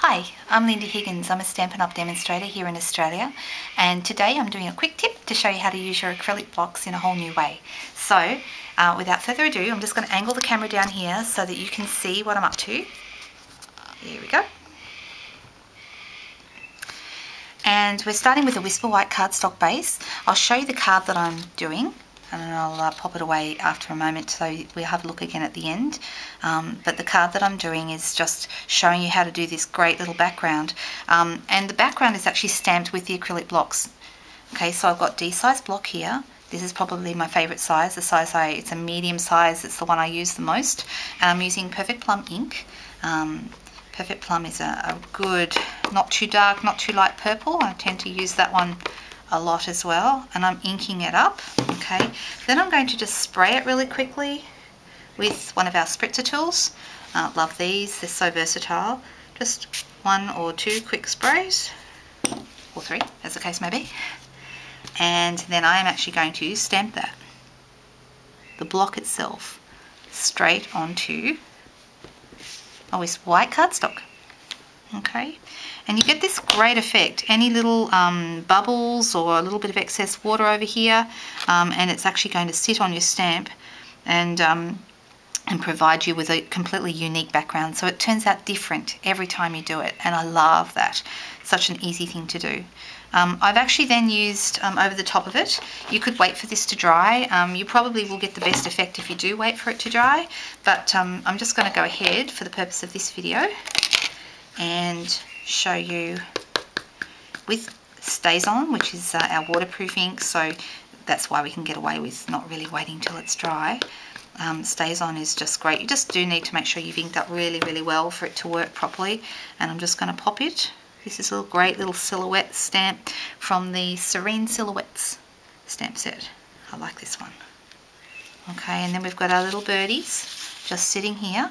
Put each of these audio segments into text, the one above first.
Hi, I'm Linda Higgins. I'm a Stampin' Up! Demonstrator here in Australia, and today I'm doing a quick tip to show you how to use your acrylic blocks in a whole new way. So, without further ado, I'm just going to angle the camera down here so that you can see what I'm up to. Here we go. And we're starting with a Whisper White cardstock base. I'll show you the card that I'm doing, and then I'll pop it away after a moment so we'll have a look again at the end. But the card that I'm doing is just showing you how to do this great little background. And the background is actually stamped with the acrylic blocks. Okay, so I've got D-size block here. This is probably my favourite size. It's a medium size. It's the one I use the most. And I'm using Perfect Plum ink. Perfect Plum is a good, not too dark, not too light purple. I tend to use that one a lot as well, and I'm inking it up. Okay, then I'm going to just spray it really quickly with one of our spritzer tools. Love these, they're so versatile. Just one or two quick sprays, or three as the case may be, and then I am actually going to stamp the block itself straight onto a Whisper White cardstock. Okay, and you get this great effect. Any little bubbles or a little bit of excess water over here, and it's actually going to sit on your stamp and provide you with a completely unique background. So it turns out different every time you do it, and I love that. Such an easy thing to do. I've actually then used over the top of it. You could wait for this to dry. You probably will get the best effect if you do wait for it to dry, but I'm just going to go ahead for the purpose of this video and show you with Stays On, which is our waterproof ink, so that's why we can get away with not really waiting till it's dry. Stays On is just great. You just do need to make sure you've inked up really well for it to work properly, and I'm just going to pop it. This is a great little silhouette stamp from the Serene Silhouettes stamp set. I like this one. Okay, and then we've got our little birdies just sitting here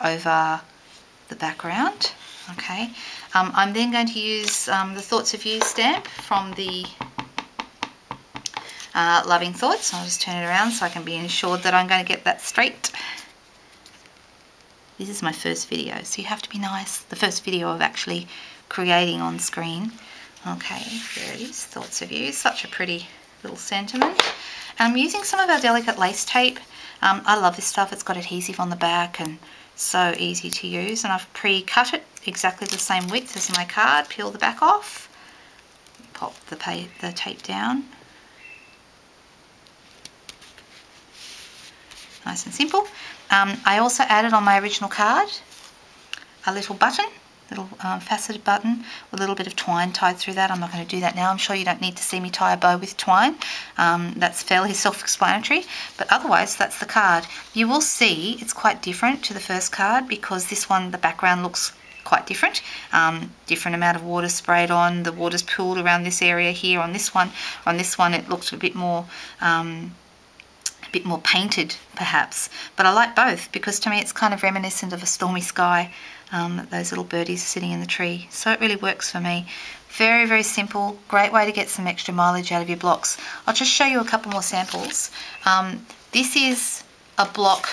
over the background. Okay, I'm then going to use the Thoughts of You stamp from the Loving Thoughts. I'll just turn it around so I can be ensured that I'm going to get that straight. This is my first video, so you have to be nice. The first video of actually creating on screen. Okay, there it is, Thoughts of You. Such a pretty little sentiment. I'm using some of our delicate lace tape. I love this stuff. It's got adhesive on the back and so easy to use, and I've pre-cut it exactly the same width as my card. Peel the back off, pop the tape down. Nice and simple. I also added on my original card a little button, little faceted button with a little bit of twine tied through that. I'm not going to do that now. I'm sure you don't need to see me tie a bow with twine. That's fairly self-explanatory, but otherwise that's the card. You will see it's quite different to the first card because this one, the background looks quite different. Different amount of water sprayed on. The water's pooled around this area here. On this one it looks a bit more painted perhaps, but I like both because to me it's kind of reminiscent of a stormy sky. Those little birdies sitting in the tree, so it really works for me. Very simple, great way to get some extra mileage out of your blocks. I'll just show you a couple more samples. This is a block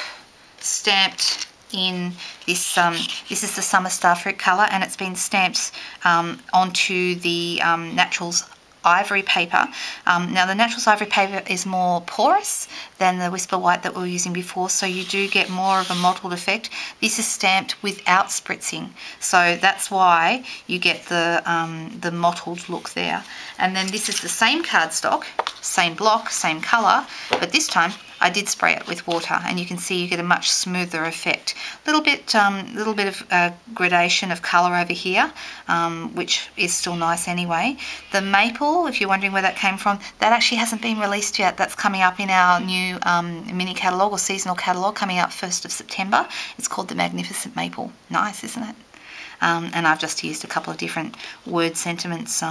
stamped in this is the Summer Starfruit colour, and it's been stamped onto the Naturals Ivory paper. Now the Naturals Ivory paper is more porous than the Whisper White that we were using before, so you do get more of a mottled effect. This is stamped without spritzing, so that's why you get the mottled look there. And then this is the same cardstock, same block, same colour, but this time I did spray it with water, and you can see you get a much smoother effect. Little bit of gradation of colour over here, which is still nice anyway. The maple, if you're wondering where that came from, that actually hasn't been released yet. That's coming up in our new mini catalogue or seasonal catalogue coming out 1st of September. It's called the Magnificent Maple. Nice, isn't it? And I've just used a couple of different word sentiments,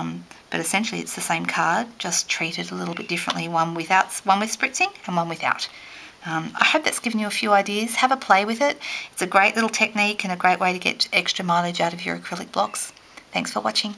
but essentially it's the same card, just treated a little bit differently, one with spritzing and one without. I hope that's given you a few ideas. Have a play with it. It's a great little technique and a great way to get extra mileage out of your acrylic blocks. Thanks for watching.